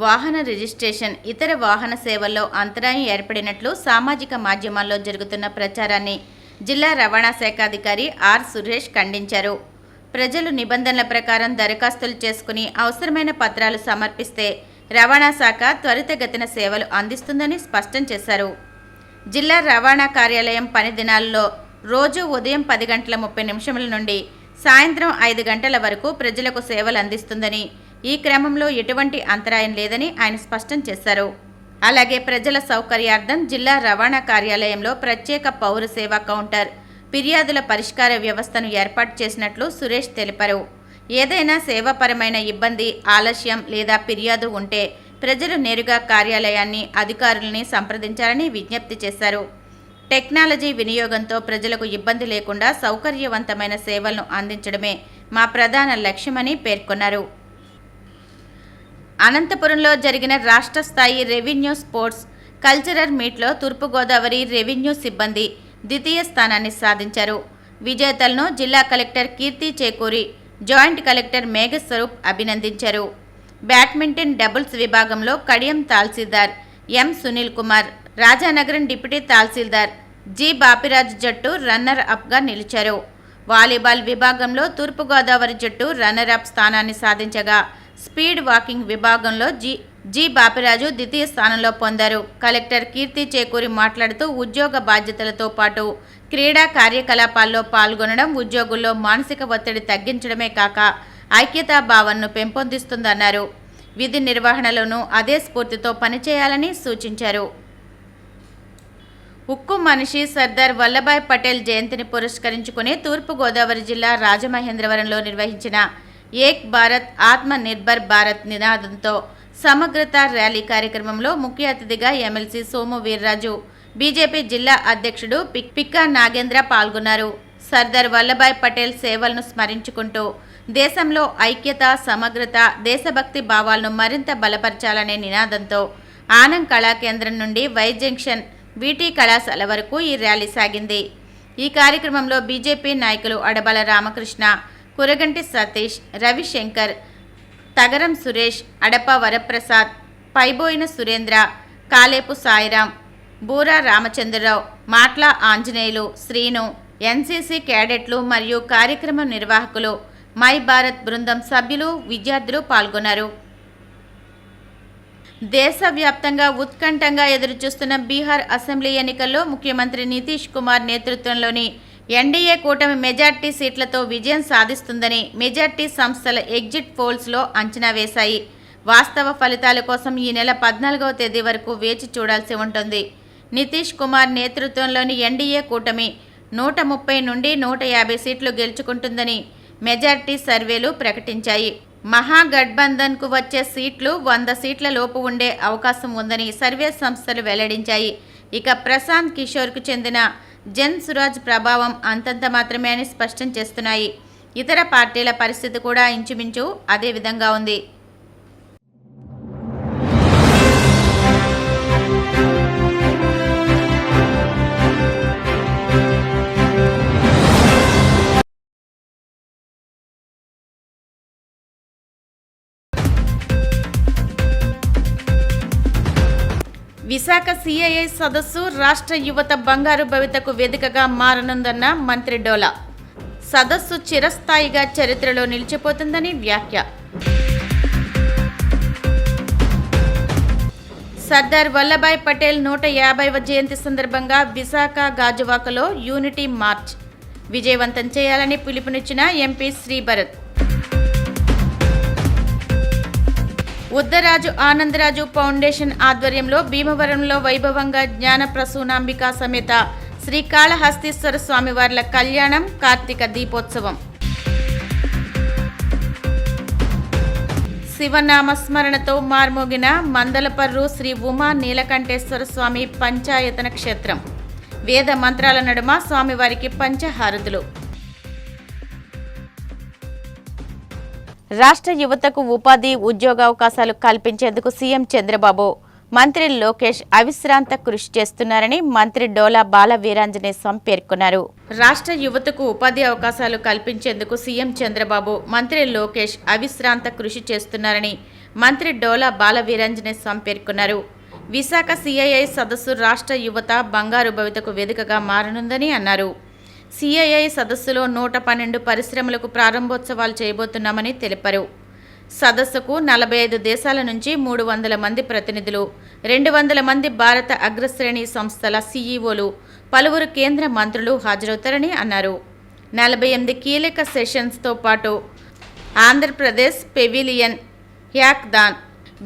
వాహన రిజిస్ట్రేషన్, ఇతర వాహన సేవల్లో అంతరాయం ఏర్పడినట్లు సామాజిక మాధ్యమాల్లో జరుగుతున్న ప్రచారాన్ని జిల్లా రవాణా శాఖ అధికారి ఆర్. సురేష్ ఖండించారు. ప్రజలు నిబంధనల ప్రకారం దరఖాస్తులు చేసుకుని అవసరమైన పత్రాలు సమర్పిస్తే రవాణా శాఖ త్వరితగతిన సేవలు అందిస్తుందని స్పష్టం చేశారు. జిల్లా రవాణా కార్యాలయం పని దినాల్లో రోజు ఉదయం 10:30 నుండి సాయంత్రం 5 గంటల వరకు ప్రజలకు సేవలు అందిస్తుందని, ఈ క్రమంలో ఎటువంటి అంతరాయం లేదని ఆయన స్పష్టం చేశారు. అలాగే ప్రజల సౌకర్యార్థం జిల్లా రవాణా కార్యాలయంలో ప్రత్యేక పౌర సేవా కౌంటర్, ఫిర్యాదుల పరిష్కార వ్యవస్థను ఏర్పాటు చేసినట్లు సురేష్ తెలిపారు. ఏదైనా సేవాపరమైన ఇబ్బంది, ఆలస్యం లేదా ఫిర్యాదు ఉంటే ప్రజలు నేరుగా కార్యాలయాన్ని, అధికారులని సంప్రదించాలని విజ్ఞప్తి చేశారు. టెక్నాలజీ వినియోగంతో ప్రజలకు ఇబ్బంది లేకుండా సౌకర్యవంతమైన సేవలను అందించడమే మా ప్రధాన లక్ష్యమని పేర్కొన్నారు. అనంతపురంలో జరిగిన రాష్ట్ర స్థాయి రెవెన్యూ స్పోర్ట్స్ కల్చరల్ మీట్లో తూర్పుగోదావరి రెవెన్యూ సిబ్బంది ద్వితీయ స్థానాన్ని సాధించారు. విజేతలను జిల్లా కలెక్టర్ కీర్తి చేకూరి, జాయింట్ కలెక్టర్ మేఘస్వరూప్ అభినందించారు. బ్యాడ్మింటన్ డబుల్స్ విభాగంలో కడియం తహసీల్దార్ ఎం. సునీల్ కుమార్, రాజానగరం డిప్యూటీ తహసీల్దార్ జి. బాపిరాజు జట్టు రన్నర్ అప్గా నిలిచారు. వాలీబాల్ విభాగంలో తూర్పుగోదావరి జట్టు రన్నర్ అప్ స్థానాన్ని సాధించగా, స్పీడ్ వాకింగ్ విభాగంలో జి. బాపిరాజు ద్వితీయ స్థానంలో పొందారు. కలెక్టర్ కీర్తి చేకూరి మాట్లాడుతూ ఉద్యోగ బాధ్యతలతో పాటు క్రీడా కార్యకలాపాల్లో పాల్గొనడం ఉద్యోగుల్లో మానసిక ఒత్తిడి తగ్గించడమే కాక ఐక్యతా భావనను పెంపొందిస్తుందన్నారు. విధి నిర్వహణలోనూ అదే స్ఫూర్తితో పనిచేయాలని సూచించారు. ఉక్కు మనిషి సర్దార్ వల్లభాయ్ పటేల్ జయంతిని పురస్కరించుకుని తూర్పుగోదావరి జిల్లా రాజమహేంద్రవరంలో నిర్వహించిన ఏక్ భారత్ ఆత్మ నిర్భర్ భారత్ నినాదంతో సమగ్రత ర్యాలీ కార్యక్రమంలో ముఖ్య అతిథిగా ఎమ్మెల్సీ సోము వీర్రాజు, బీజేపీ జిల్లా అధ్యక్షుడు పిక్కా నాగేంద్ర పాల్గొన్నారు. సర్దార్ వల్లభాయ్ పటేల్ సేవలను స్మరించుకుంటూ దేశంలో ఐక్యత, సమగ్రత, దేశభక్తి భావాలను మరింత బలపరచాలనే నినాదంతో ఆనం కళాకేంద్రం నుండి వై జంక్షన్ వీటీ కళాశాల వరకు ఈ ర్యాలీ సాగింది. ఈ కార్యక్రమంలో బీజేపీ నాయకులు అడబల రామకృష్ణ, కురగంటి సతీష్, రవిశంకర్, తగరం సురేష్, అడప వరప్రసాద్, పైబోయిన సురేంద్ర, కాలేపు సాయిరాం, బూరా రామచంద్రరావు, మాట్ల ఆంజనేయులు, శ్రీను, ఎన్సీసీ క్యాడెట్లు మరియు కార్యక్రమం నిర్వాహకులు, మై భారత్ బృందం సభ్యులు, విద్యార్థులు పాల్గొన్నారు. దేశవ్యాప్తంగా ఉత్కంఠంగా ఎదురుచూస్తున్న బీహార్ అసెంబ్లీ ఎన్నికల్లో ముఖ్యమంత్రి నితీష్ కుమార్ నేతృత్వంలోని ఎన్డీఏ కూటమి మెజార్టీ సీట్లతో విజయం సాధిస్తుందని మెజార్టీ సంస్థల ఎగ్జిట్ పోల్స్లో అంచనా వేశాయి. వాస్తవ ఫలితాల కోసం ఈ నెల 14వ తేదీ వరకు వేచి చూడాల్సి ఉంటుంది. నితీష్ కుమార్ నేతృత్వంలోని ఎన్డీఏ కూటమి 130 నుండి 150 సీట్లు గెలుచుకుంటుందని మెజార్టీ సర్వేలు ప్రకటించాయి. మహాగఠబంధన్కు వచ్చే సీట్లు 100 సీట్ల లోపు ఉండే అవకాశం ఉందని సర్వే సంస్థలు వెల్లడించాయి. ఇక ప్రశాంత్ కిషోర్కు చెందిన జన్ సురాజ్ ప్రభావం అంతంత మాత్రమే అని స్పష్టం చేస్తున్నాయి. ఇతర పార్టీల పరిస్థితి కూడా ఇంచుమించు అదే విధంగా ఉంది. విశాఖ సిఐఐ సదస్సు రాష్ట్ర యువత బంగారు భవితకు వేదికగా మారనుందన్న మంత్రి డోలా. సదస్సు చిరస్థాయిగా చరిత్రలో నిలిచిపోతుందని వ్యాఖ్య. సర్దార్ వల్లభాయ్ పటేల్ 150వ జయంతి సందర్భంగా విశాఖ గాజువాకలో యూనిటీ మార్చ్ విజయవంతం చేయాలని పిలుపునిచ్చిన ఎంపీ శ్రీభరత్. ఉద్దరాజు ఆనందరాజు ఫౌండేషన్ ఆధ్వర్యంలో భీమవరంలో వైభవంగా జ్ఞాన ప్రసూనాంబికా సమేత శ్రీకాళహస్తీశ్వర స్వామివార్ల కళ్యాణం, కార్తీక దీపోత్సవం. శివనామస్మరణతో మార్మోగిన మందలపర్రు శ్రీ ఉమా నీలకంఠేశ్వర స్వామి పంచాయతన క్షేత్రం. వేద మంత్రాల నడుమ స్వామివారికి పంచహారతులు. రాష్ట్ర యువతకు ఉపాధి, ఉద్యోగావకాశాలు కల్పించేందుకు సీఎం చంద్రబాబు మంత్రి లోకేష్ అవిశ్రాంత కృషి చేస్తున్నారని మంత్రి డోలా బాల వీరాంజనేయ స్వామి పేర్కొన్నారు. రాష్ట్ర యువతకు ఉపాధి అవకాశాలు కల్పించేందుకు సీఎం చంద్రబాబు, మంత్రి లోకేష్ అవిశ్రాంత కృషి చేస్తున్నారని మంత్రి డోలా బాల వీరాంజనేయ స్వామి పేర్కొన్నారు. విశాఖ సిఐఐ సదస్సు రాష్ట్ర యువత బంగారు భవితకు వేదికగా మారనుందని అన్నారు. సిఐఐ సదస్సులో 112 పరిశ్రమలకు ప్రారంభోత్సవాలు చేయబోతున్నామని తెలిపారు. సదస్సుకు 45 దేశాల నుంచి 300 మంది ప్రతినిధులు, 200 మంది భారత అగ్రశ్రేణి సంస్థల సీఈఓలు, పలువురు కేంద్ర మంత్రులు హాజరవుతారని అన్నారు. 48 కీలక సెషన్స్తో పాటు Andhra Pradesh pavilion, hackathon,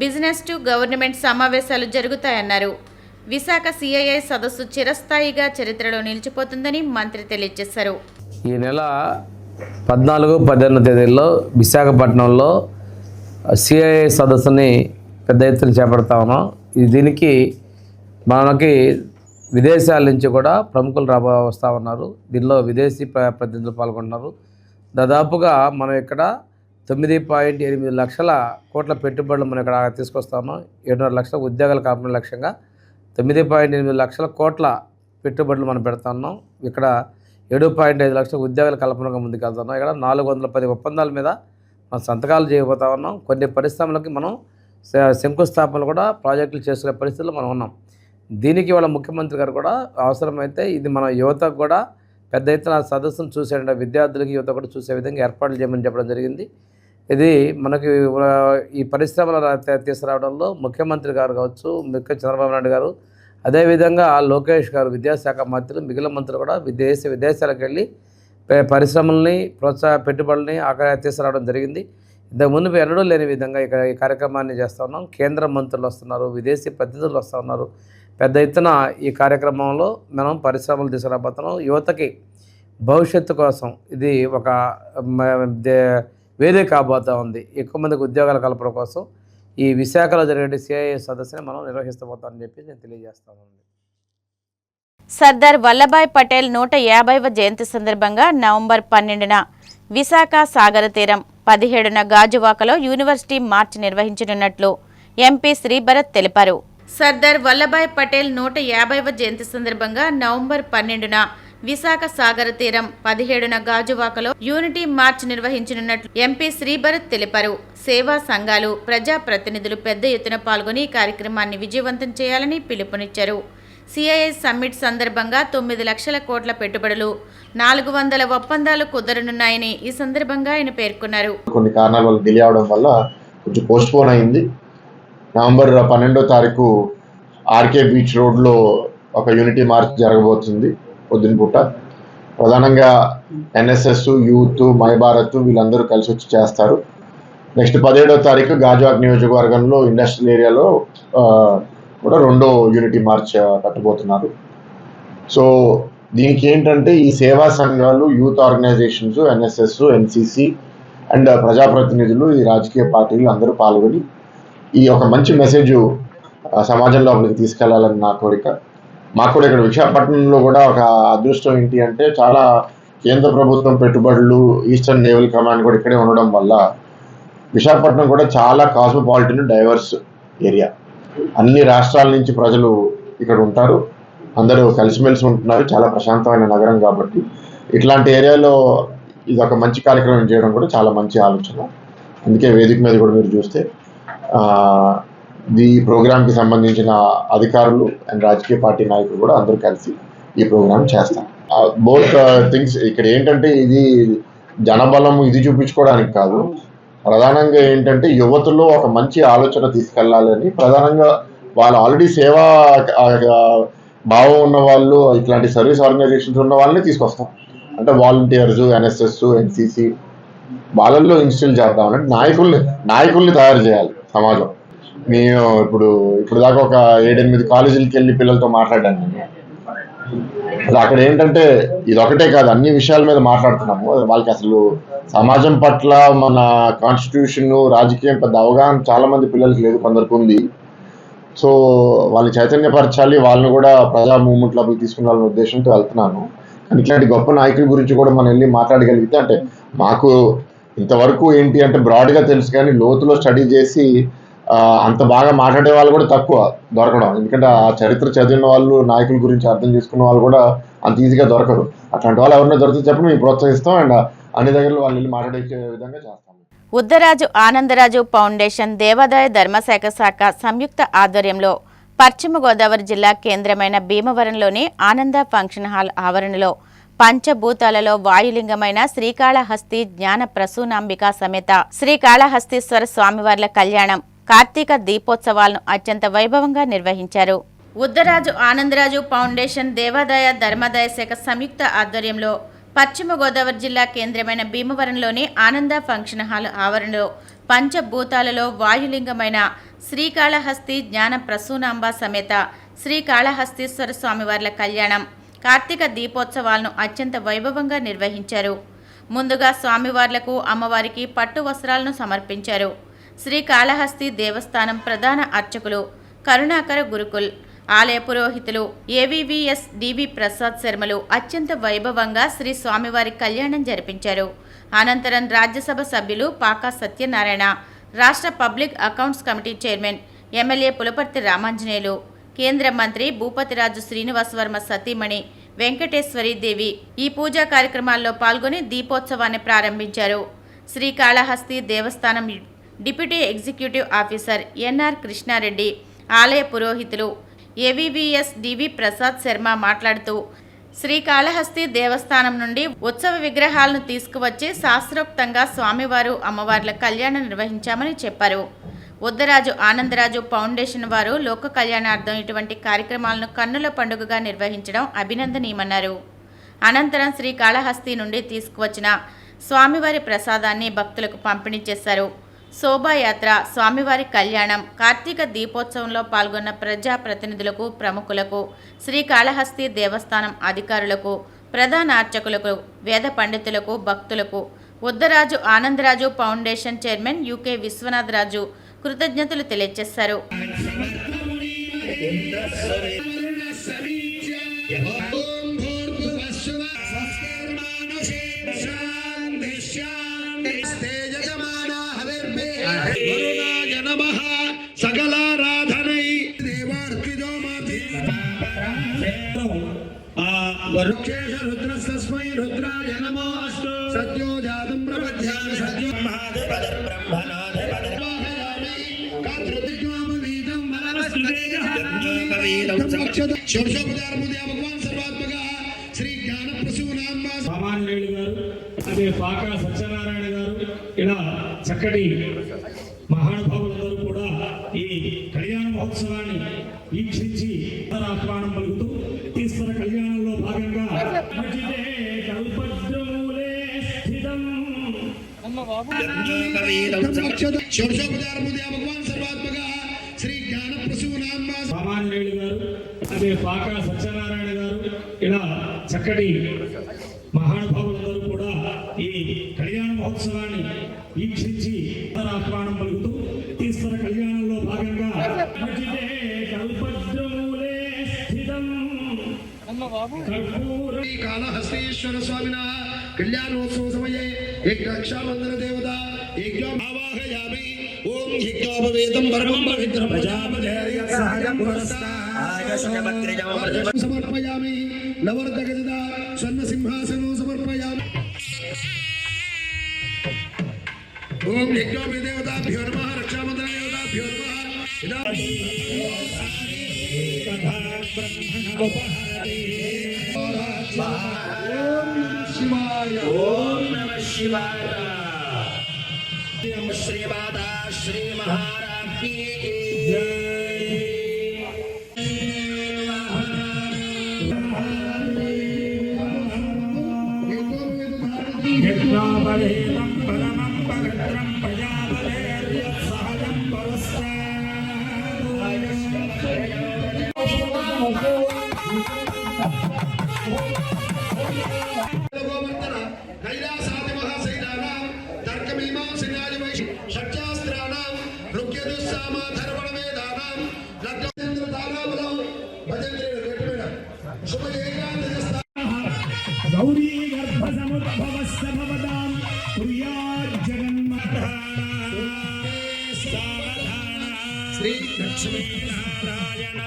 business to government సమావేశాలు జరుగుతాయన్నారు. విశాఖ సిఐఐ సదస్సు చిరస్థాయిగా చరిత్రలో నిలిచిపోతుందని మంత్రి తెలియజేశారు. ఈ నెల 14-18 తేదీల్లో విశాఖపట్నంలో సిఐఐ సదస్సుని పెద్ద ఎత్తున చేపడతా ఉన్నాం. దీనికి మనకి విదేశాల నుంచి కూడా ప్రముఖులు వస్తూ ఉన్నారు. దీనిలో విదేశీ ప్రతినిధులు పాల్గొంటున్నారు. దాదాపుగా మనం ఇక్కడ 9.8 లక్షల కోట్ల పెట్టుబడులు మనం ఇక్కడ తీసుకొస్తా ఉన్నాం. 7.5 లక్షల ఉద్యోగాల కల్పన లక్ష్యంగా 9.8 లక్షల కోట్ల పెట్టుబడులు మనం పెడతా ఉన్నాం. ఇక్కడ 7.5 లక్షల ఉద్యోగాల కల్పనగా ముందుకెళ్తున్నాం. ఇక్కడ 410 ఒప్పందాల మీద మనం సంతకాలు చేయబోతా ఉన్నాం. కొన్ని పరిశ్రమలకి మనం శంకుస్థాపనలు కూడా ప్రాజెక్టులు చేసుకునే పరిస్థితుల్లో మనం ఉన్నాం. దీనికి వాళ్ళ ముఖ్యమంత్రి గారు కూడా అవసరమైతే ఇది మన యువతకు కూడా పెద్ద ఎత్తున సదస్సును చూసే విద్యార్థులకి యువత కూడా చూసే విధంగా ఏర్పాట్లు చేయమని చెప్పడం జరిగింది. ఇది మనకి ఈ పరిశ్రమల తీసుకురావడంలో ముఖ్యమంత్రి గారు కావచ్చు, చంద్రబాబు నాయుడు గారు, అదేవిధంగా లోకేష్ గారు విద్యాశాఖ మంత్రులు, మిగిలిన మంత్రులు కూడా విదేశాలకు వెళ్ళి పరిశ్రమల్ని పెట్టుబడుల్ని తీసుకురావడం జరిగింది. ఇంతకుముందు ఎన్నడూ లేని విధంగా ఇక్కడ ఈ కార్యక్రమాన్ని చేస్తూ ఉన్నాం. కేంద్ర మంత్రులు వస్తున్నారు, విదేశీ ప్రతినిధులు వస్తూ ఉన్నారు. పెద్ద ఎత్తున ఈ కార్యక్రమంలో మనం పరిశ్రమలు తీసుకురాబోతున్నాం. యువతకి భవిష్యత్తు కోసం ఇది ఒక వేదిక కాబోతూ ఉంది. ఎక్కువ మందికి ఉద్యోగాల కల్పన కోసం ఈ విశాఖలో జరిగే సిఐఐ సదస్సుని మనం నిర్వహిస్తబోతామని చెప్పి నేను తెలియజేస్తాను. సర్దార్ వల్లభాయ్ పటేల్ 150వ జయంతి సందర్భంగా నవంబర్ 12న విశాఖ సాగర తీరం, 17న గాజువాకలో యూనివర్సిటీ మార్చ్ నిర్వహించనున్నట్లు ఎంపీ శ్రీభరత్ తెలిపారు. సర్దార్ వల్లభాయ్ పటేల్ 150వ జయంతి సందర్భంగా నవంబర్ 12న విశాఖ సాగర తీరం, 17న గాజువాకలో యూనిటీ మార్చ్ నిర్వహించనున్నట్లు ఎంపీ శ్రీభరత్ తెలిపారు. సేవా సంఘాలు, ప్రజా ప్రతినిధులు పెద్ద ఎత్తున పాల్గొని ఈ కార్యక్రమాన్ని విజయవంతం చేయాలని పిలుపునిచ్చారు. సిఐఐ సమ్మిట్ సందర్భంగా 9 లక్షల కోట్ల పెట్టుబడులు, 400 ఒప్పందాలు కుదరనున్నాయని ఈ సందర్భంగా ఆయన పేర్కొన్నారు. కొన్ని కారణాల వల్ల డిలే అవడం వల్ల కొంచెం పోస్ట్పోన్ అయింది. నవంబర్ 12వ తారీఖు ఆర్కే బీచ్ రోడ్లో ఒక యూనిటీ మార్చ్ జరగబోతుంది పొద్దున పూట. ప్రధానంగా ఎన్ఎస్ఎస్, యూత్, మై భారత్ వీళ్ళందరూ కలిసి వచ్చి చేస్తారు. నెక్స్ట్ 17వ తారీఖు గాజువాక్ నియోజకవర్గంలో ఇండస్ట్రియల్ ఏరియాలో కూడా 2వ యూనిటీ మార్చ్ పెట్టబోతున్నారు. సో దీనికి ఏంటంటే ఈ సేవా సంఘాలు, youth organisations, NSS, NCC and ప్రజాప్రతినిధులు, ఈ రాజకీయ పార్టీలు అందరూ పాల్గొని ఈ ఒక మంచి మెసేజ్ సమాజంలోకి తీసుకెళ్లాలని నా కోరిక. మాకు కూడా ఇక్కడ విశాఖపట్నంలో కూడా ఒక అదృష్టం ఏంటి అంటే చాలా కేంద్ర ప్రభుత్వం పెట్టుబడులు, ఈస్టర్న్ నేవల్ కమాండ్ కూడా ఇక్కడే ఉండడం వల్ల విశాఖపట్నం కూడా చాలా కాస్మోపాలిటన్, డైవర్స్ ఏరియా. అన్ని రాష్ట్రాల నుంచి ప్రజలు ఇక్కడ ఉంటారు, అందరూ కలిసిమెలిసి ఉంటున్నారు. చాలా ప్రశాంతమైన నగరం కాబట్టి ఇట్లాంటి ఏరియాలో ఇది ఒక మంచి కార్యక్రమం చేయడం కూడా చాలా మంచి ఆలోచన. అందుకే వేదిక మీద కూడా మీరు చూస్తే ఈ ప్రోగ్రామ్కి సంబంధించిన అధికారులు అండ్ రాజకీయ పార్టీ నాయకులు కూడా అందరూ కలిసి ఈ ప్రోగ్రామ్ చేస్తాం. బోత్ థింగ్స్ ఇక్కడ ఏంటంటే ఇది జనబలం ఇది చూపించుకోవడానికి కాదు, ప్రధానంగా ఏంటంటే యువతలో ఒక మంచి ఆలోచన తీసుకెళ్లాలని, ప్రధానంగా వాళ్ళు ఆల్రెడీ సేవా భావం ఉన్న వాళ్ళు, ఇట్లాంటి సర్వీస్ ఆర్గనైజేషన్స్ ఉన్న వాళ్ళని తీసుకొస్తాం. అంటే వాలంటీర్స్, ఎన్ఎస్ఎస్, ఎన్సిసి వాళ్ళల్లో ఇన్స్టిల్ చేద్దామని నాయకుల్ని తయారు చేయాలి సమాజం. నేను ఇప్పుడు దాకా ఒక 7-8 కాలేజీలకి వెళ్ళి పిల్లలతో మాట్లాడాను. అది అక్కడ ఏంటంటే ఇది ఒకటే కాదు, అన్ని విషయాల మీద మాట్లాడుతున్నాము. వాళ్ళకి అసలు సమాజం పట్ల, మన కాన్స్టిట్యూషన్, రాజకీయం పెద్ద అవగాహన చాలా మంది పిల్లలకి లేదు, కొందరికి ఉంది. సో వాళ్ళని చైతన్యపరచాలి, వాళ్ళని కూడా ప్రజా మూవ్మెంట్లోకి తీసుకురావాలనే ఉద్దేశంతో వెళ్తున్నాను. కానీ ఇట్లాంటి గొప్ప నాయకుల గురించి కూడా మనం వెళ్ళి మాట్లాడగలిగితే, అంటే మాకు ఇంతవరకు ఏంటి అంటే బ్రాడ్గా తెలుసు, కానీ లోతులో స్టడీ చేసి అంత బాగా మాట్లాడే వాళ్ళు కూడా తక్కువ దొరకడం. ఎందుకంటే ఆ చరిత్ర చదివిన వాళ్ళు, నాయకుల గురించి అర్థం చేసుకున్న వాళ్ళు కూడా అంత ఈజీగా దొరకరు. అట్లాంటి వాళ్ళు ఎవరైనా దొరికితే చెప్పి మేము ప్రోత్సహిస్తాం. అండ్ అన్ని దగ్గరలో వాళ్ళు వెళ్ళి మాట్లాడే విధంగా చేస్తాం. ఉద్దరాజు ఆనందరాజు ఫౌండేషన్ దేవాదాయ ధర్మశాఖ శాఖ సంయుక్త ఆధ్వర్యంలో పశ్చిమ గోదావరి జిల్లా కేంద్రమైన భీమవరంలోని ఆనంద ఫంక్షన్ హాల్ ఆవరణలో పంచభూతాలలో వాయులింగమైన శ్రీకాళహస్తి జ్ఞాన ప్రసూనాంబిక సమేత శ్రీకాళహస్తీశ్వర స్వామివార్ల కళ్యాణం, కార్తీక దీపోత్సవాలను అత్యంత వైభవంగా నిర్వహించారు. ఉద్దరాజు ఆనందరాజు ఫౌండేషన్ దేవాదాయ ధర్మాదాయ శాఖ సంయుక్త ఆధ్వర్యంలో పశ్చిమ గోదావరి జిల్లా కేంద్రమైన భీమవరంలోని ఆనంద ఫంక్షన్ హాల్ ఆవరణలో పంచభూతాలలో వాయులింగమైన శ్రీకాళహస్తి జ్ఞాన ప్రసూనాంబ సమేత శ్రీకాళహస్తీశ్వర స్వామివార్ల కళ్యాణం, కార్తీక దీపోత్సవాలను అత్యంత వైభవంగా నిర్వహించారు. ముందుగా స్వామివార్లకు అమ్మవారికి పట్టు వస్త్రాలను సమర్పించారు. శ్రీకాళహస్తి దేవస్థానం ప్రధాన అర్చకులు కరుణాకర గురుకుల్ ఆలయ పురోహితులు ఏవివిఎస్ డివి ప్రసాద్ శర్మలు అత్యంత వైభవంగా శ్రీ స్వామివారి కళ్యాణం జరిపించారు. అనంతరం రాజ్యసభ సభ్యులు పాకా సత్యనారాయణ, రాష్ట్ర public accounts committee chairman MLA Pulaparthi Ramanjaneyulu, కేంద్ర మంత్రి భూపతిరాజు శ్రీనివాసవర్మ సతీమణి వెంకటేశ్వరి దేవి ఈ పూజా కార్యక్రమాల్లో పాల్గొని దీపోత్సవాన్ని ప్రారంభించారు. శ్రీకాళహస్తి దేవస్థానం deputy executive officer NR Krishna Reddy, ఆలయ పురోహితులు ఏవివిఎస్ డివి ప్రసాద్ శర్మ మాట్లాడుతూ శ్రీకాళహస్తి దేవస్థానం నుండి ఉత్సవ విగ్రహాలను తీసుకువచ్చి శాస్త్రోక్తంగా స్వామివారు అమ్మవార్ల కళ్యాణం నిర్వహించామని చెప్పారు. ఉద్దరాజు ఆనందరాజు ఫౌండేషన్ వారు లోక కళ్యాణార్థం ఇటువంటి కార్యక్రమాలను కన్నుల పండుగగా నిర్వహించడం అభినందనీయమన్నారు. అనంతరం శ్రీకాళహస్తి నుండి తీసుకువచ్చిన స్వామివారి ప్రసాదాన్ని భక్తులకు పంపిణీ చేశారు. శోభాయాత్ర, స్వామివారి కళ్యాణం, కార్తీక దీపోత్సవంలో పాల్గొన్న ప్రజాప్రతినిధులకు, ప్రముఖులకు, శ్రీకాళహస్తి దేవస్థానం అధికారులకు, ప్రధాన అర్చకులకు, వేద పండితులకు, భక్తులకు Uddaraju Anandaraju foundation chairman UK Viswanatharaju కృతజ్ఞతలు తెలియజేశారు. సకలారాధనై దేవార్పిదో మాతి వరుక్షేష రుద్రస్మై రుద్రాయ నమో అస్తు సత్యో జాతం ప్రపద్యామి సత్యో మహాదేవదర్ బ్రహ్మణాదేవదర్వాహయామి కాత్రుదిగ్వామవీదం వనరస్తుదేజహామవీదం సమక్షత షోడశోపచారముద్యా భగవాన్ సర్వాత్మక శ్రీ జ్ఞాన ప్రసూనాంబ సామాన్యులు గారు, అదే పాకా సత్యనారాయణ గారు, ఇలా చక్కటి మహానుభావులందరూ కూడా ఈ కళ్యాణ మహోత్సవాన్ని వీక్షించి ఆహ్వానం పలుకుతూ ఈశ్వర కళ్యాణంలో భాగంగా సామాన్యులు గారు, అదే పాకా సత్యనారాయణ గారు, ఇలా చక్కటి మహానుభావులందరూ కూడా ఈ కళ్యాణ మహోత్సవాన్ని వీక్షించి ఆహ్వానం పలుకుతూ ఈశ్వర కళ్యాణంలో భాగంగా కాళహస్తీశ్వర స్వామిన కళ్యాణోత్సవ సమయే రక్షాబంధన దేవత ఆవాహయామి. ఓం యజ్ఞోపవేతం పరమం పవిత్ర సమర్పయామి. నవర్ధగజ స్వర్ణ సింహాసనం సమర్పయామి. ఓం యజ్ఞోపి దేవతాభ్యో నమః, రక్షాబంధన దేవతాభ్యో నమః. ఓం నమః శివాయ. శ్రీ మాతా శ్రీ మహారాజ్ఞి యజ్ఞోపవేతం పరమం పవిత్రం ప్రజాపతేర్యత్సహజం కైలాసాది మహాశైలానాం తర్కమీమాంసనాయ వైశి షట్శాస్త్రానాం రుక్యదుస్సామాధర్వణ వేదానాం లగ్నేంద్ర తారాబలం భజంత్రే గట్టుమేడ శుభ ఏకాదశ గౌరీ గర్భ సముద్భవస్య భవతాం ప్రియాజ్జగన్మథానా సావధానా శ్రీ లక్ష్మీనారాయణ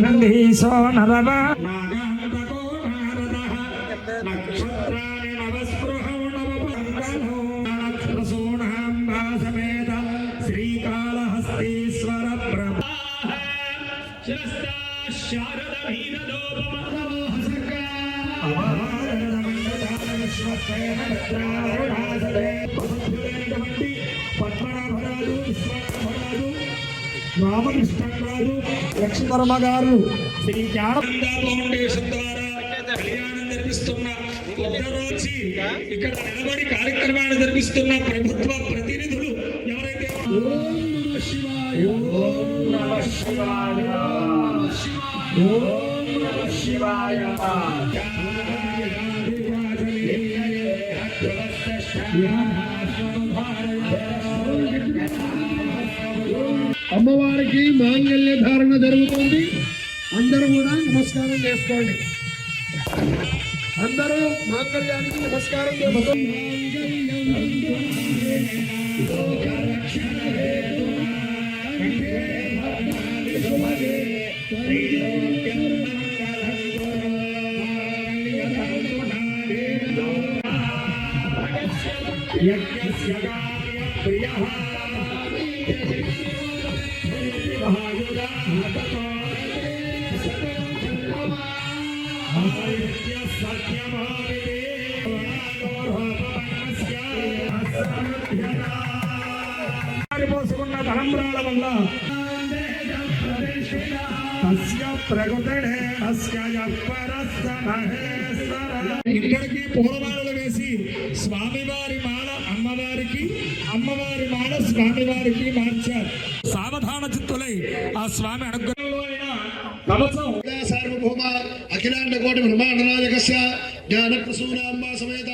నందీశో నరవ నాగాంతకో నారదః నక్షత్రాణి నవస్పృహో నవపంగళో నక్షత్రసూనాంబా సమేత శ్రీకాళహస్తీశ్వర ప్రభా శిరస్తా శారద వీరలోపమనమోహ సర్గా పద్మనాభరాజు విశ్వనాభరాజు రామకృష్ణరాజు లక్ష్మీవర్మ గారు శ్రీ జ్ఞానానంద ఫౌండేషన్ ద్వారా కళ్యాణం జరిపిస్తున్న ఉత్తరోచి ఇక్కడ నిలబడి కార్యక్రమాన్ని జరిపిస్తున్న ప్రభుత్వ ప్రతినిధులు ఎవరైతే ఓం నమః శివాయ ఓం నమః శివాయ ఓం నమః శివాయ అమ్మవారికి మాంగళ్య ధారణ జరుగుతుంది. అందరూ కూడా నమస్కారం చేసుకోండి. అందరూ మాంగళ్యానికి నమస్కారం చేసుకోండి. పోసుకున్న తలంబ్రాల వల్ల ఇక్కడికి పూలమాలలు వేసి స్వామివారి మాల అమ్మవారికి, అమ్మవారి మాల స్వామివారికి మార్చారు. సావధాన చిత్తులై ఆ స్వామి అనుగ్రహంలో కవచం సార్వభౌమ అఖిలాండ కోటి బ్రహ్మాండనాయకస్య జ్ఞానప్రసూనాంబా సమేత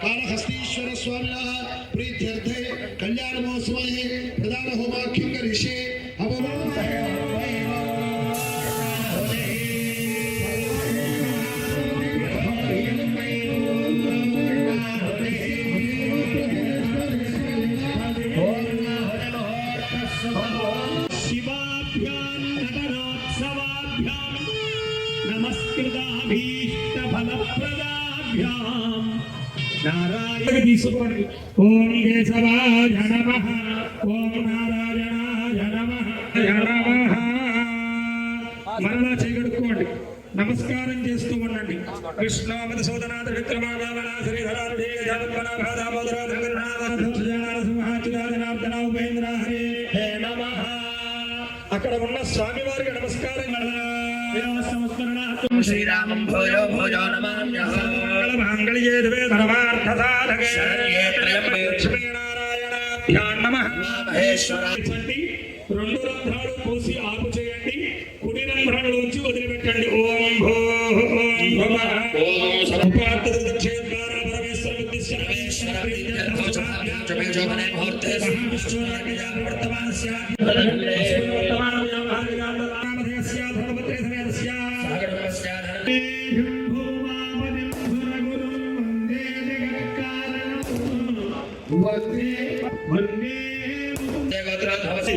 కాళహస్తీశ్వర స్వామినః ప్రీత్యర్థే కళ్యాణ మహోత్సవే ప్రధాన హోమాఖ్యం కరిష్యే శివాభ్యాం నటనోత్సవాభ్యాం నమస్కృతాభీష్టఫలప్రదాభ్యాం నారాయణ తీసుకోండి. ఓం కేశవాయ నమః, ఓం నారాయణాయ నమః నమః. మరలా చేయగడుక్కోండి, నమస్కారం చేస్తూ ఉండండి. కృష్ణామద సోదనాథ విక్రమాభావన శ్రీధరారుడే ఉపేంద్ర హరే హే నమః. అక్కడ ఉన్న స్వామివారికి నమస్కారం. శ్రీరామం భూయో భూయో నమామ్యహం ధర్మార్థసాధకే త్రయంబకే లక్ష్మీనారాయణాభ్యాం నమః. మహేశ్వరాయ రెండు రంధ్రాలు పోసి ఆపు చేయండి, కుడి రంధ్రాలలోంచి వదిలిపెట్టండి. ఓం భో ఓం భవః ఓం సర్వార్థదక్షేద్వారా పరమేశ్వర ఉద్దిశ్య జపేజోమనే ముహూర్తే వర్తమానస్య వర్తమాన వ్యావహారికాండరామధేయస్య ధర్మపత్రే సమేతస్య సాగరస్య భూమాపతిం సురగురుం వందే జగత్కారణం వందే వందే దేవత్రధవసి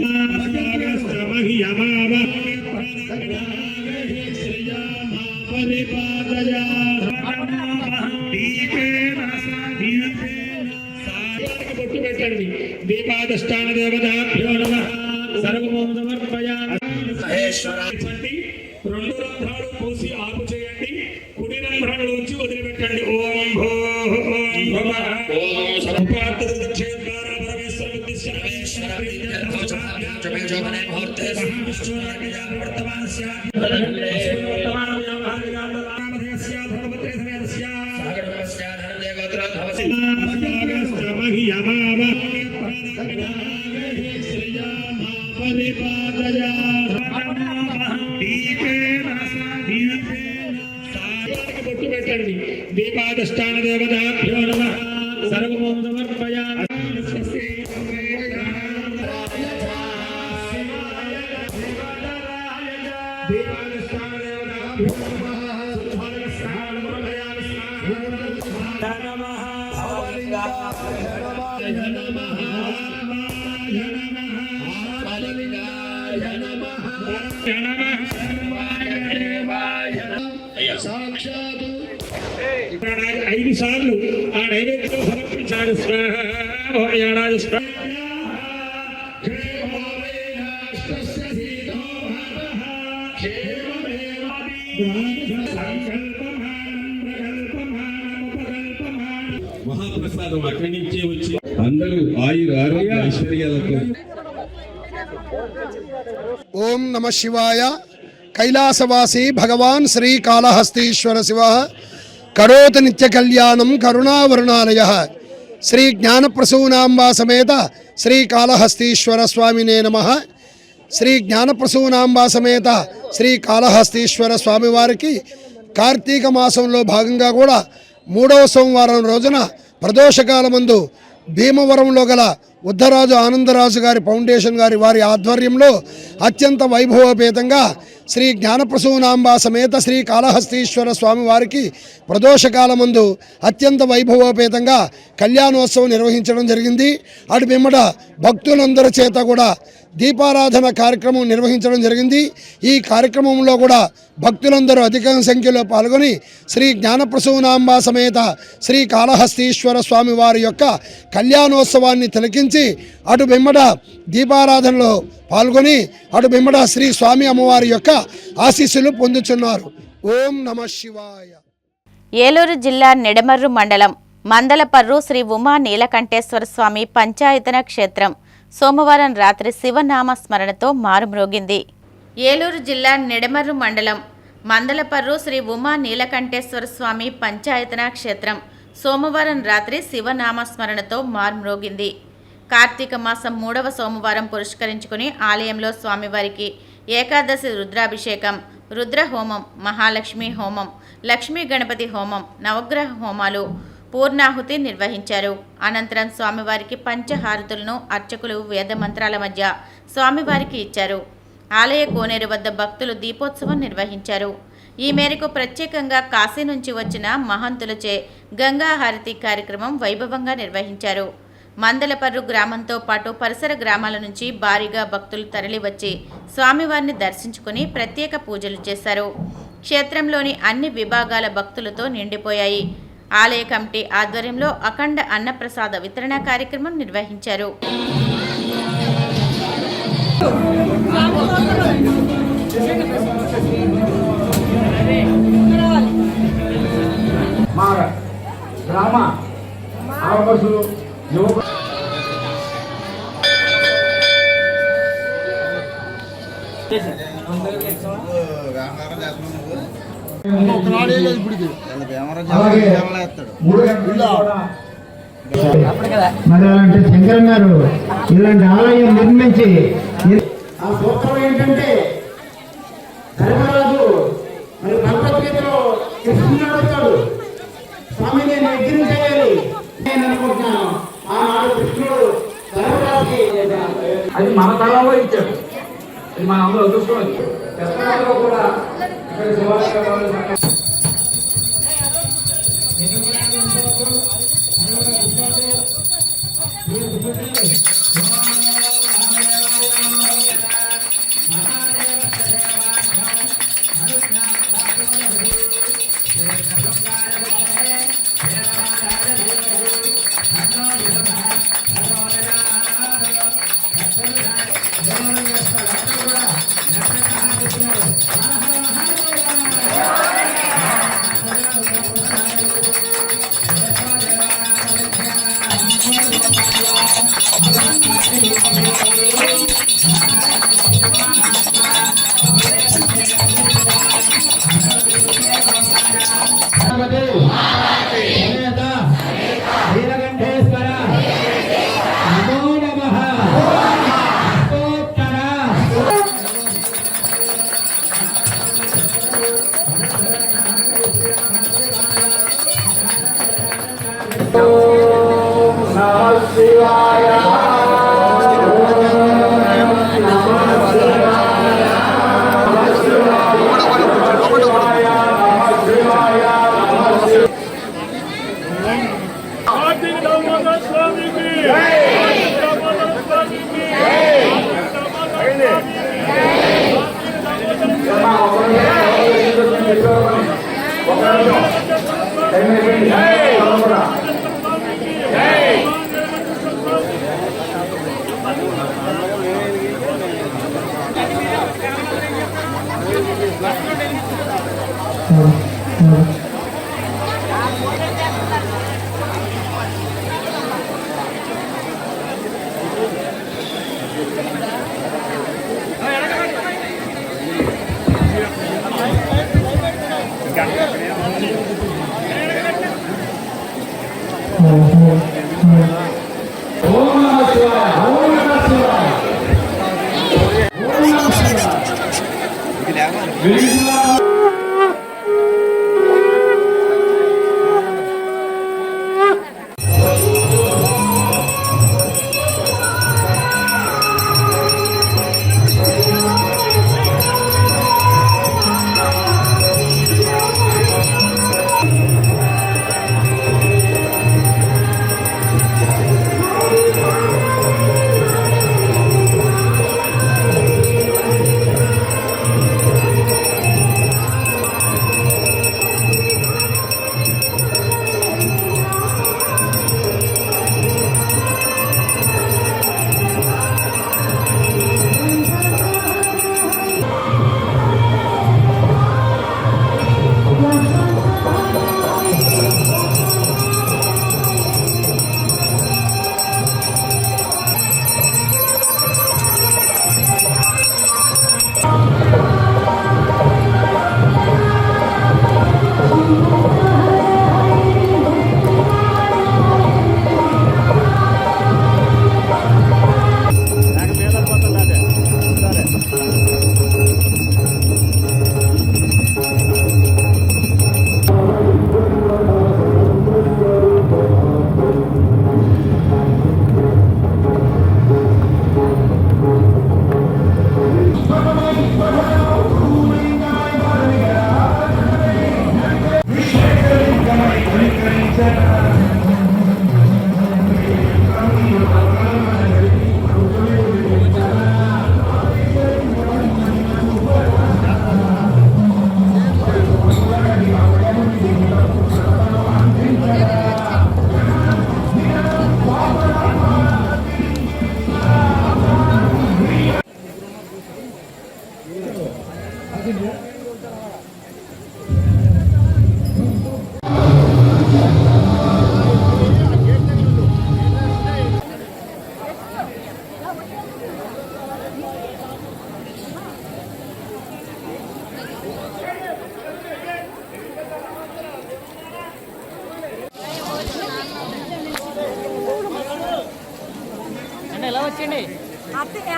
బొట్టు పెట్టండి. దీపాదష్టాన దేవతాభ్యో నమః. సర్వమో సమర్పయామి. మహేశ్వరాయ రెండు రంధ్రాలు పోసి ఆపు చేయండి, కుడి రంధ్రాలలోంచి వదిలిపెట్టండి. ఓం భో ఓం భవః ఓం సర్వార్థదక్షేద్వారా పరమేశ్వర ఉద్దిశ్య జపేజోమనే ముహూర్తే వర్తమానస్య వర్తమాన వ్యావహారికాండరామధేయస్య ధర్మపత్రే సమేతస్య సాగరస్య దేవత్రధవసి బొట్టు పెట్టండి. దీపాదష్టాన దేవతాభ్యో నమః. సర్వమో సమర్పయామి. దీపాదష్టాన దేవతాభ్యో నమః. సాక్షాత్ 5 సార్లు ఆ నైవేద్యం సమర్పించారు. స్వాహ ఏడాది స్వాహ మహాప్రసాదం అక్కడి నుంచే వచ్చి అందరూ ఆయుర ఆరోగ్య ఐశ్వర్యాలతో. ఓం నమ శివాయ. కైలాసవాసి భగవాన్ శ్రీకాళహస్తీశ్వర శివ కరోతి నిత్య కళ్యాణం కరుణావరుణాలయ. శ్రీ జ్ఞానప్రసూనాంబా సమేత శ్రీకాళహస్తీశ్వర స్వామినే నమః. శ్రీ జ్ఞానప్రసూనాంబా సమేత శ్రీకాళహస్తీశ్వర స్వామివారికి కార్తీక మాసంలో భాగంగా కూడా 3వ సోమవారం రోజున ప్రదోషకాలమందు భీమవరంలో గల ఉద్దరాజు ఆనందరాజు గారి ఫౌండేషన్ వారి ఆధ్వర్యంలో అత్యంత వైభవోపేతంగా శ్రీ జ్ఞానప్రసూనాంబా సమేత శ్రీ కాళహస్తీశ్వర స్వామి వారికి ప్రదోషకాలమందు అత్యంత వైభవోపేతంగా కళ్యాణోత్సవం నిర్వహించడం జరిగింది. అటు పిమ్మట భక్తులందరి చేత కూడా దీపారాధన కార్యక్రమం నిర్వహించడం జరిగింది. ఈ కార్యక్రమంలో కూడా భక్తులందరూ అధిక సంఖ్యలో పాల్గొని శ్రీ జ్ఞానప్రసూనాంబా సమేత శ్రీ కాళహస్తీశ్వర స్వామి వారి యొక్క కళ్యాణోత్సవాన్ని తిలకించి అటు పిమ్మట దీపారాధనలో పాల్గొని అటు పిమ్మట శ్రీ స్వామి అమ్మవారి యొక్క ఆశీస్సులు పొందుతున్నారు. ఓం నమ శివాయ. ఏలూరు జిల్లా నిడమర్రు మండలం మందలపర్రు శ్రీ ఉమా నీలకంఠేశ్వర స్వామి పంచాయతన క్షేత్రం సోమవారం రాత్రి శివనామ స్మరణతో మారుమ్రోగింది. ఏలూరు జిల్లా నిడమర్రు మండలం మందలపర్రు శ్రీ ఉమా నీలకంఠేశ్వర స్వామి పంచాయతన క్షేత్రం సోమవారం రాత్రి శివనామ స్మరణతో మారుమ్రోగింది. కార్తీక మాసం 3వ సోమవారం పురస్కరించుకుని ఆలయంలో స్వామివారికి ఏకాదశి రుద్రాభిషేకం, రుద్రహోమం, మహాలక్ష్మి హోమం, లక్ష్మీ గణపతి హోమం, నవగ్రహ హోమాలు, పూర్ణాహుతి నిర్వహించారు. అనంతరం స్వామివారికి పంచహారతులను అర్చకులు వేదమంత్రాల మధ్య స్వామివారికి ఇచ్చారు. ఆలయ కోనేరు వద్ద భక్తులు దీపోత్సవం నిర్వహించారు. ఈ మేరకు ప్రత్యేకంగా కాశీ నుంచి వచ్చిన మహంతులచే గంగా హారతి కార్యక్రమం వైభవంగా నిర్వహించారు. మందలపర్రు గ్రామంతో పాటు పరిసర గ్రామాల నుంచి భారీగా భక్తులు తరలివచ్చి స్వామివారిని దర్శించుకుని ప్రత్యేక పూజలు చేశారు. క్షేత్రంలోని అన్ని విభాగాల భక్తులతో నిండిపోయాయి. ఆలయ కమిటీ ఆధ్వర్యంలో అఖండ అన్నప్రసాద వితరణ కార్యక్రమం నిర్వహించారు. మరి అలాంటి శంకరం గారు ఇలాంటి ఆలయం నిర్మించి ఆ సూత్రం ఏంటంటే ధర్మరాజు మరి భగవద్గీతలో కృష్ణుడు అడుగుతాడు, స్వామి నేను యజ్ఞం చేయాలి నేను అనుకుంటున్నాను. ఆనాడు కృష్ణుడు ధర్మరాజుకి అది మన తలలో ఇచ్చాడు. అది మన అందరూ చూసుకోవాలి. కూడా నీలకంఠేశ్వర నమో నమః. అష్టోత్తర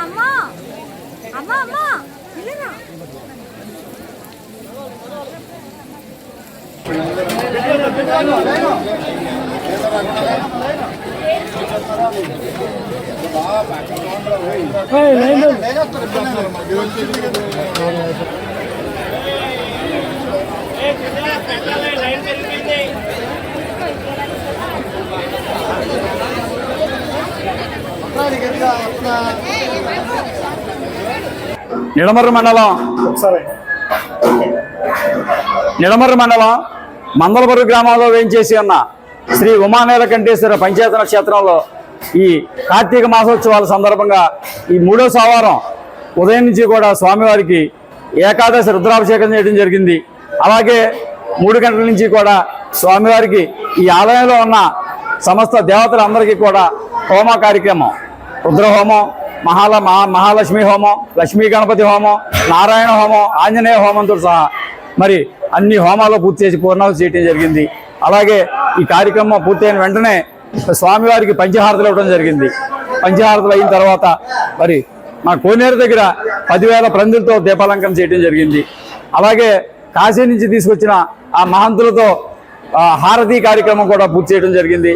అమ్మా అమ్మా అమ్మా వెళ్ళరా నిడమర్రు మండలం మందలపర్రు గ్రామంలో వేయించేసి ఉన్న శ్రీ ఉమానీలకంఠేశ్వర పంచేతన క్షేత్రంలో ఈ కార్తీక మాసోత్సవాల సందర్భంగా ఈ 3వ సోమవారం ఉదయం నుంచి కూడా స్వామివారికి ఏకాదశి రుద్రాభిషేకం చేయడం జరిగింది. అలాగే 3 గంటల నుంచి కూడా స్వామివారికి ఈ ఆలయంలో ఉన్న సమస్త దేవతలందరికీ కూడా హోమ కార్యక్రమం, రుద్రహోమం, మహాలక్ష్మి హోమం, లక్ష్మీ గణపతి హోమం, నారాయణ హోమం, ఆంజనేయ హోమంతో సహా మరి అన్ని హోమాలు పూర్తి చేసి పూర్ణాహుతి చేయడం జరిగింది. అలాగే ఈ కార్యక్రమం పూర్తయిన వెంటనే స్వామివారికి పంచహారతులు ఇవ్వడం జరిగింది. పంచహారతులు అయిన తర్వాత మరి మా కోనేరు దగ్గర 10,000 పందిలతో దీపాలంకరణ చేయడం జరిగింది. అలాగే కాశీ నుంచి తీసుకొచ్చిన ఆ మహంతులతో హారతి కార్యక్రమం కూడా పూర్తి చేయడం జరిగింది.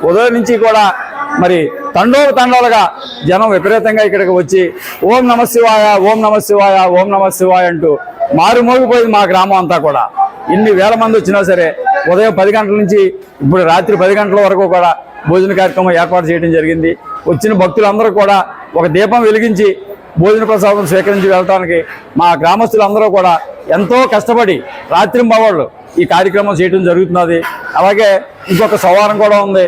ఉదయం నుంచి కూడా మరి తండోలుగా జనం విపరీతంగా ఇక్కడికి వచ్చి ఓం నమ శివాయ, ఓం నమ శివాయ, ఓం నమ శివాయ అంటూ మారుమోగిపోయింది మా గ్రామం అంతా కూడా. ఇన్ని వేల మంది వచ్చినా సరే ఉదయం 10 గంటల నుంచి ఇప్పుడు రాత్రి 10 గంటల వరకు కూడా భోజన కార్యక్రమం ఏర్పాటు చేయడం జరిగింది. వచ్చిన భక్తులందరూ కూడా ఒక దీపం వెలిగించి భోజన ప్రసాదం స్వీకరించి వెళ్ళడానికి మా గ్రామస్తులందరూ కూడా ఎంతో కష్టపడి రాత్రింబవళ్ళు ఈ కార్యక్రమం చేయడం జరుగుతున్నది. అలాగే ఇంకొక సోమవారం కూడా ఉంది.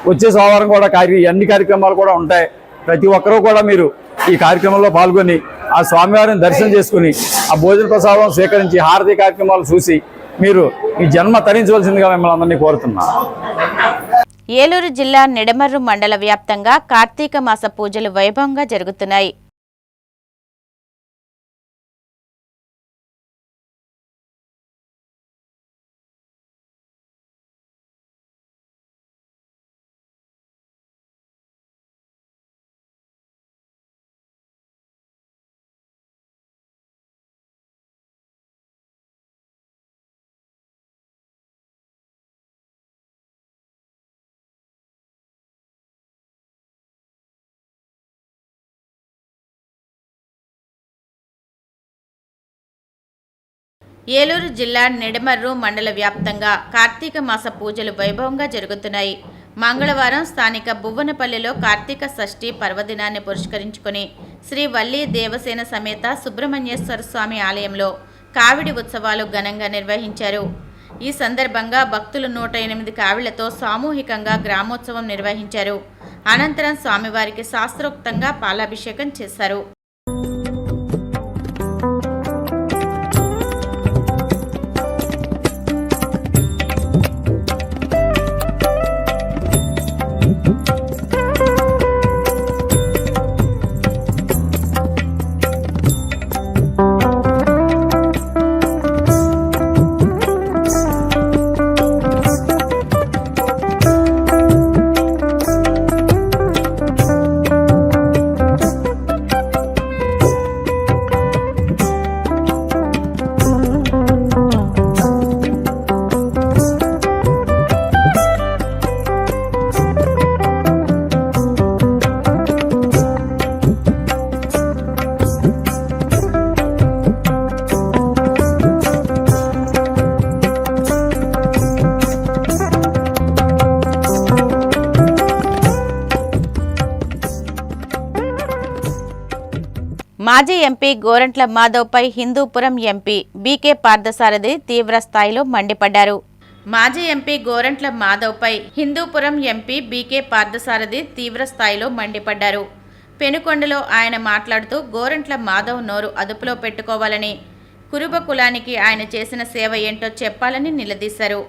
వచ్చే సోమవారం కూడా అన్ని కార్యక్రమాలు కూడా ఉంటాయి. ప్రతి ఒక్కరూ కూడా మీరు ఈ కార్యక్రమంలో పాల్గొని ఆ స్వామివారిని దర్శనం చేసుకుని ఆ భోజన ప్రసాదం స్వీకరించి హారతి కార్యక్రమాలు చూసి మీరు ఈ జన్మ తరించవలసిందిగా మిమ్మల్ని అందరినీ కోరుతున్నాను. ఏలూరు జిల్లా నిడమర్రు మండల వ్యాప్తంగా కార్తీక మాస పూజలు వైభవంగా జరుగుతున్నాయి. ఏలూరు జిల్లా నిడమర్రు మండల వ్యాప్తంగా కార్తీక మాస పూజలు వైభవంగా జరుగుతున్నాయి. మంగళవారం స్థానిక బువ్వనపల్లిలో కార్తీక షష్ఠి పర్వదినాన్ని పురస్కరించుకుని శ్రీ వల్లి దేవసేన సమేత సుబ్రహ్మణ్యేశ్వర స్వామి ఆలయంలో కావిడి ఉత్సవాలు ఘనంగా నిర్వహించారు. ఈ సందర్భంగా భక్తులు 108 కావిళ్లతో సామూహికంగా గ్రామోత్సవం నిర్వహించారు. అనంతరం స్వామివారికి శాస్త్రోక్తంగా పాలాభిషేకం చేశారు. మాజీ ఎంపీ గోరంట్ల మాధవ్పై హిందూపురం ఎంపీ బీకే పార్థసారథి తీవ్ర స్థాయిలో మండిపడ్డారు. మాజీ ఎంపీ గోరంట్ల మాధవ్పై హిందూపురం ఎంపీ బీకే పార్థసారథి తీవ్ర స్థాయిలో మండిపడ్డారు. పెనుకొండలో ఆయన మాట్లాడుతూ గోరంట్ల మాధవ్ నోరు అదుపులో పెట్టుకోవాలని, కురుబ కులానికి ఆయన చేసిన సేవ ఏంటో చెప్పాలని నిలదీశారు.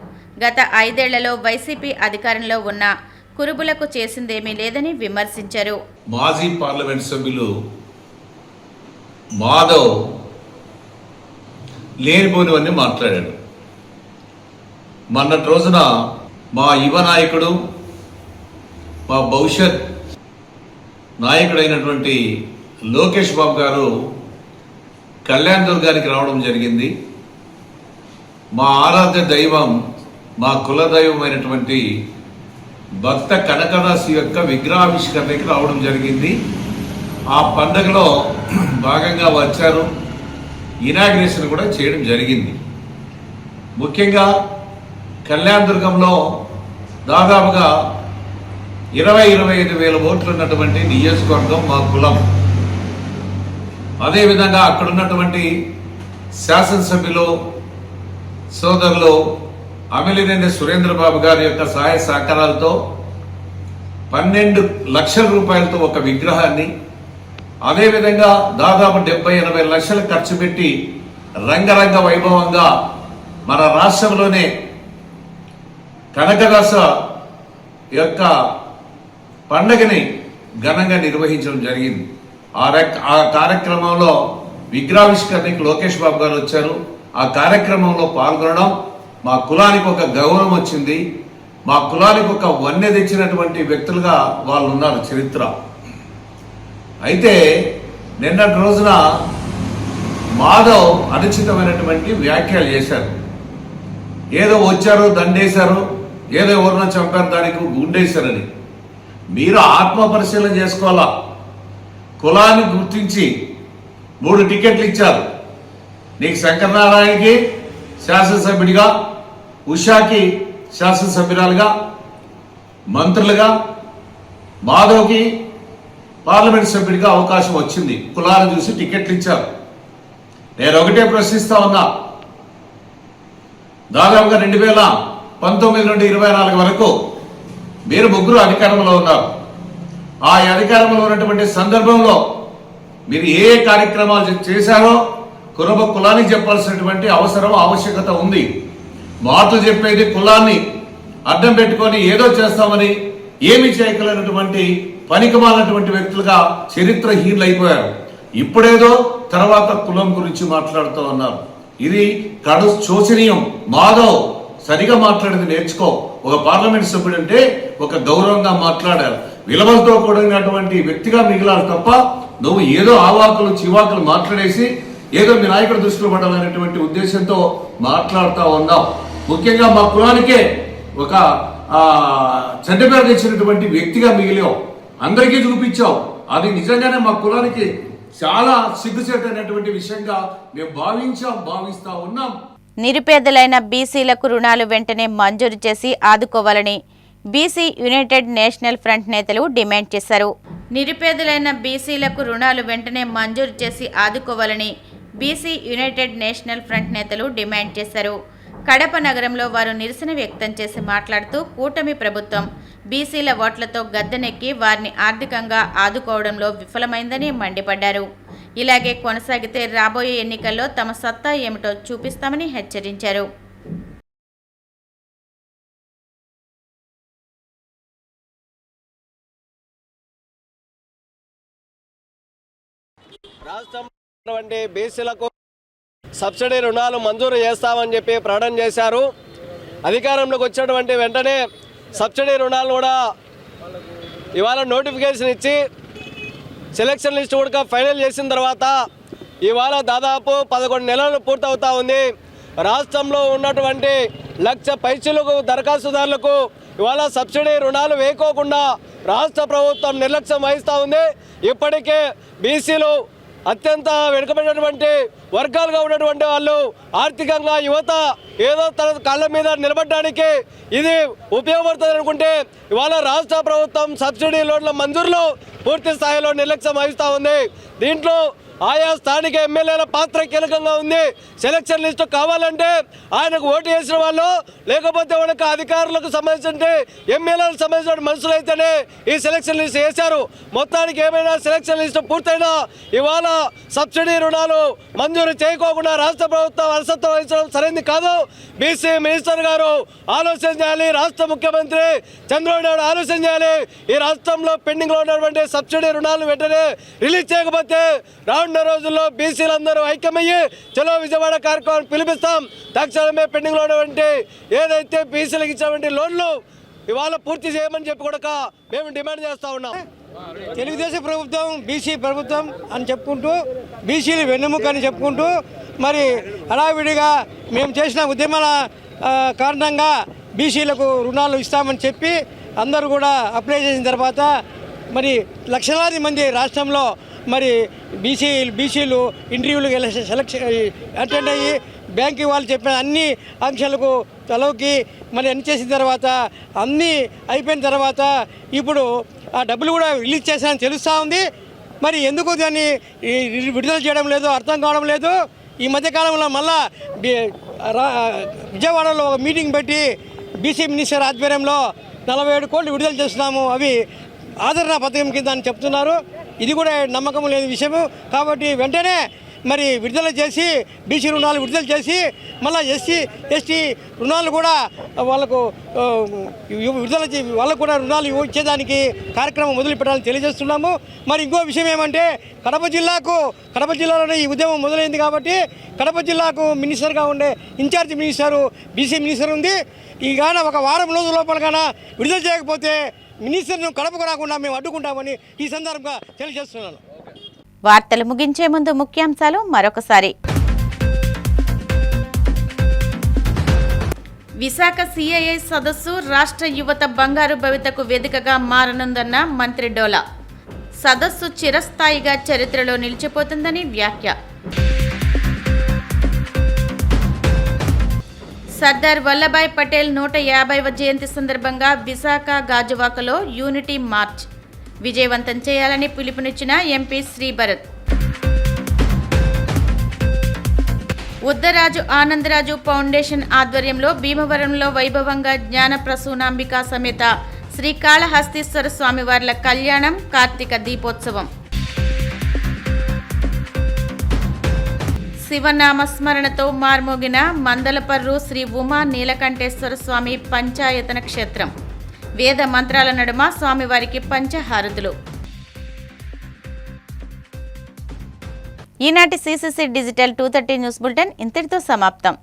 గత 5 ఏళ్లలో వైసీపీ అధికారంలో ఉన్న కురుబులకు చేసిందేమీ లేదని విమర్శించారు. మాజీ పార్లమెంట్ సభ్యులు మాధవ్ లేనిపోనివన్నీ మాట్లాడాడు. మొన్నటి రోజున మా యువ నాయకుడు, మా భవిష్యత్ నాయకుడైనటువంటి లోకేష్ బాబు గారు కళ్యాణ్ దుర్గానికి రావడం జరిగింది. మా ఆరాధ్య దైవం, మా కుల దైవమైనటువంటి భక్త కనకదాసు యొక్క విగ్రహావిష్కరణకి రావడం జరిగింది. ఆ పండుగలో భాగంగా వచ్చారు. ఇనాగ్రేషన్ కూడా చేయడం జరిగింది. ముఖ్యంగా కళ్యాణ్ దుర్గంలో దాదాపుగా 20-25 వేల ఓట్లు ఉన్నటువంటి నియోజకవర్గం మా కులం. అదేవిధంగా అక్కడ ఉన్నటువంటి శాసనసభ్యులు సోదరులు అమిలినేని సురేంద్రబాబు గారి యొక్క సహాయ సహకారాలతో 12 లక్షల రూపాయలతో ఒక విగ్రహాన్ని, అదేవిధంగా దాదాపు 70-80 లక్షలు ఖర్చు పెట్టి రంగరంగ వైభవంగా మన రాష్ట్రంలోనే కనకదాస యొక్క పండగని ఘనంగా నిర్వహించడం జరిగింది. ఆ కార్యక్రమంలో విగ్రహావిష్కరణకి లోకేష్ బాబు గారు వచ్చారు. ఆ కార్యక్రమంలో పాల్గొనడం మా కులానికి ఒక గౌరవం వచ్చింది. మా కులానికి ఒక వన్నె తెచ్చినటువంటి వ్యక్తులుగా వాళ్ళు ఉన్నారు చరిత్ర. అయితే నిన్నటి రోజున మాధవ్ అనుచితమైనటువంటి వ్యాఖ్యలు చేశారు. ఏదో వచ్చారు, దండేశారు, ఏదో ఎవరినో చంపారు, దానికి గుండేశారని. మీరు ఆత్మ పరిశీలన చేసుకోవాలా. కులాన్ని గుర్తించి 3 టికెట్లు ఇచ్చారు. నీకు శంకరనారాయణకి శాసనసభ్యుడిగా, ఉషాకి శాసనసభ్యురాలుగా, మంత్రులుగా, మాధవ్కి పార్లమెంట్ సభ్యుడిగా అవకాశం వచ్చింది. కులాలను చూసి టికెట్లు ఇచ్చారు. నేను ఒకటే ప్రశ్నిస్తా ఉన్నా, దాదాపుగా 2019 నుండి 24 వరకు మీరు 3 అధికారంలో ఉన్నారు. ఆ అధికారంలో ఉన్నటువంటి సందర్భంలో మీరు ఏ ఏ కార్యక్రమాలు చేశారో కులానికి చెప్పాల్సినటువంటి ఆవశ్యకత ఉంది. మాటలు చెప్పేది కులాన్ని అడ్డం పెట్టుకొని ఏదో చేస్తామని ఏమి చేయగలిగినటువంటి పనికిమాలినటువంటి వ్యక్తులుగా చరిత్రహీనులు అయిపోయారు. ఇప్పుడేదో తర్వాత కులం గురించి మాట్లాడుతూ ఉన్నారు. ఇది శోచనీయం. మాధవ్ సరిగా మాట్లాడేది నేర్చుకో. ఒక పార్లమెంట్ సభ్యుడు అంటే ఒక గౌరవంగా మాట్లాడారు, విలువలతో కూడినటువంటి వ్యక్తిగా మిగిలాలి తప్ప నువ్వు ఏదో ఆవాకులు చివాకులు మాట్లాడేసి ఏదో మీ నాయకుడు దృష్టిలో పడాలనేటువంటి ఉద్దేశంతో మాట్లాడుతూ ఉన్నావు. ముఖ్యంగా మా కులానికే ఒక చెడ్డ పేరు తెచ్చినటువంటి వ్యక్తిగా మిగిలావు, అందరికీ చూపించావు. అది నిజంగానే మా కులానికి చాలా సిగ్గుచేటైనటువంటి విషయంగా మేము భావిస్తా ఉన్నాం. నిరుపేదలైన బీసీలకు రుణాలు వెంటనే మంజూరు చేసి ఆదుకోవాలని బీసీ యునైటెడ్ నేషనల్ ఫ్రంట్ నేతలు డిమాండ్ చేశారు. నిరుపేదలైన బీసీలకు రుణాలు వెంటనే మంజూరు చేసి ఆదుకోవాలని బీసీ యునైటెడ్ నేషనల్ ఫ్రంట్ నేతలు డిమాండ్ చేశారు. కడప నగరంలో వారు నిరసన వ్యక్తం చేసి మాట్లాడుతూ కూటమి ప్రభుత్వం బీసీల ఓట్లతో గద్దెనెక్కి వారిని ఆర్థికంగా ఆదుకోవడంలో విఫలమైందని మండిపడ్డారు. ఇలాగే కొనసాగితే రాబోయే ఎన్నికల్లో తమ సత్తా ఏమిటో చూపిస్తామని హెచ్చరించారు. రాష్ట్రంలో బీసీలకు సబ్సిడీ రుణాలు మంజూరు చేస్తామని చెప్పి ప్రకటన చేశారు. అధికారంలోకి వచ్చినటువంటి వెంటనే సబ్సిడీ రుణాలు కూడా ఇవాళ నోటిఫికేషన్ ఇచ్చి సెలక్షన్ లిస్ట్ కూడా ఫైనల్ చేసిన తర్వాత ఇవాళ దాదాపు 11 నెలలు పూర్తవుతా ఉంది. రాష్ట్రంలో ఉన్నటువంటి 1,00,000 పైచీలకు దరఖాస్తుదారులకు ఇవాళ సబ్సిడీ రుణాలు వేయకోకుండా రాష్ట్ర ప్రభుత్వం నిర్లక్ష్యం వహిస్తూ ఉంది. ఇప్పటికే బీసీలు అత్యంత వెనుకబడినటువంటి వర్గాలుగా ఉన్నటువంటి వాళ్ళు ఆర్థికంగా యువత ఏదో తన కాళ్ళ మీద నిలబడడానికి ఇది ఉపయోగపడుతుంది అనుకుంటే ఇవాళ రాష్ట్ర ప్రభుత్వం సబ్సిడీ లోన్ల మంజూరులో పూర్తి స్థాయిలో నిర్లక్ష్యం వహిస్తూ ఉంది. దీంట్లో ఆయా స్థానిక ఎమ్మెల్యేల పాత్ర కీలకంగా ఉంది. సెలక్షన్ లిస్టు కావాలంటే ఆయనకు ఓటు వేసిన వాళ్ళు లేకపోతే వాళ్ళకి అధికారులకు సంబంధించిన ఎమ్మెల్యేలకు సంబంధించిన మనుషులైతేనే ఈ సెలక్షన్ లిస్ట్ వేశారు. మొత్తానికి ఏమైనా సెలక్షన్ లిస్టు పూర్తయినా ఇవాళ సబ్సిడీ రుణాలు మంజూరు చేయకోకుండా రాష్ట్ర ప్రభుత్వం అలసత్వం వహించడం సరైనది కాదు. బీసీ మినిస్టర్ గారు ఆలోచన చేయాలి, రాష్ట్ర ముఖ్యమంత్రి చంద్రబాబు నాయుడు ఆలోచన చేయాలి. ఈ రాష్ట్రంలో పెండింగ్లో ఉన్నటువంటి సబ్సిడీ రుణాలు వెంటనే రిలీజ్ చేయకపోతే రానున్న రోజుల్లో బీసీలందరూ ఐక్యమయ్యి చలో విజయవాడ కార్యక్రమం పిలిపిస్తాం. తక్షణమే పెండింగ్లో ఉన్నటువంటి ఏదైతే బీసీలకు ఇచ్చినటువంటి లోన్లు ఇవాళ పూర్తి చేయమని చెప్పి కూడా మేము డిమాండ్ చేస్తూ ఉన్నాం. తెలుగుదేశం ప్రభుత్వం బీసీ ప్రభుత్వం అని చెప్పుకుంటూ బీసీలు వెన్నెముక అని చెప్పుకుంటూ మరి హడావిడిగా మేము చేసిన ఉద్యమాల కారణంగా బీసీలకు రుణాలు ఇస్తామని చెప్పి అందరూ కూడా అప్లై చేసిన తర్వాత మరి లక్షలాది మంది రాష్ట్రంలో మరి బీసీలు ఇంటర్వ్యూలకు సెలక్షన్ అటెండ్ అయ్యి బ్యాంకు వాళ్ళు చెప్పిన అన్ని ఆంక్షలకు తలవుకి మరి అన్ని చేసిన తర్వాత అన్నీ అయిపోయిన తర్వాత ఇప్పుడు ఆ డబ్బులు కూడా రిలీజ్ చేశారని తెలుస్తూ ఉంది. మరి ఎందుకు దాన్ని విడుదల చేయడం లేదు అర్థం కావడం లేదు. ఈ మధ్యకాలంలో మళ్ళా విజయవాడలో ఒక మీటింగ్ పెట్టి బీసీ మినిస్టర్ ఆధ్వర్యంలో 47 కోట్లు విడుదల చేస్తున్నాము, అవి ఆదరణ పథకం కింద అని చెప్తున్నారు. ఇది కూడా నమ్మకం లేని విషయము. కాబట్టి వెంటనే మరి విడుదల చేసి బీసీ రుణాలు విడుదల చేసి మళ్ళీ ఎస్టీ రుణాలు కూడా వాళ్ళకు విడుదల వాళ్ళకు కూడా రుణాలు ఇచ్చేదానికి కార్యక్రమం మొదలుపెట్టాలని తెలియజేస్తున్నాము. మరి ఇంకో విషయం ఏమంటే కడప జిల్లాలోనే ఈ ఉద్యమం మొదలైంది కాబట్టి కడప జిల్లాకు మినిస్టర్గా ఉండే ఇన్ఛార్జ్ మినిస్టరు బీసీ మినిస్టర్ ఉంది. ఈ గాన ఒక వారం రోజుల లోపలగాన విడుదల చేయకపోతే మినిస్టర్ను కడపకు రాకుండా మేము అడ్డుకుంటామని ఈ సందర్భంగా తెలియజేస్తున్నాను. వార్తలు ముగించే ముందు ముఖ్యాంశాలు మరొకసారి. విశాఖ సిఐఐ సదస్సు రాష్ట్ర యువత బంగారు భవితకు వేదికగా మారనుందన్న మంత్రి డోలా. సదస్సు చిరస్థాయిగా చరిత్రలో నిలిచిపోతుందని వ్యాఖ్య. సర్దార్ వల్లభాయ్ పటేల్ 150వ జయంతి సందర్భంగా విశాఖ గాజువాకలో యూనిటీ మార్చ్ విజయవంతం చేయాలని పిలుపునిచ్చిన ఎంపీ శ్రీభరత్. ఉద్దరాజు ఆనందరాజు ఫౌండేషన్ ఆధ్వర్యంలో భీమవరంలో వైభవంగా జ్ఞాన ప్రసూనాంబికా సమేత శ్రీకాళహస్తీశ్వర స్వామివార్ల కళ్యాణం, కార్తీక దీపోత్సవం. శివనామస్మరణతో మార్మోగిన మందలపర్రు శ్రీ ఉమా నీలకంఠేశ్వర స్వామి పంచాయతన క్షేత్రం. వేద మంత్రాల నడుమ స్వామివారికి పంచహారతులు. ఈనాటి CCC డిజిటల్ 230 న్యూస్ బులెటిన్ ఇంతటితో సమాప్తం.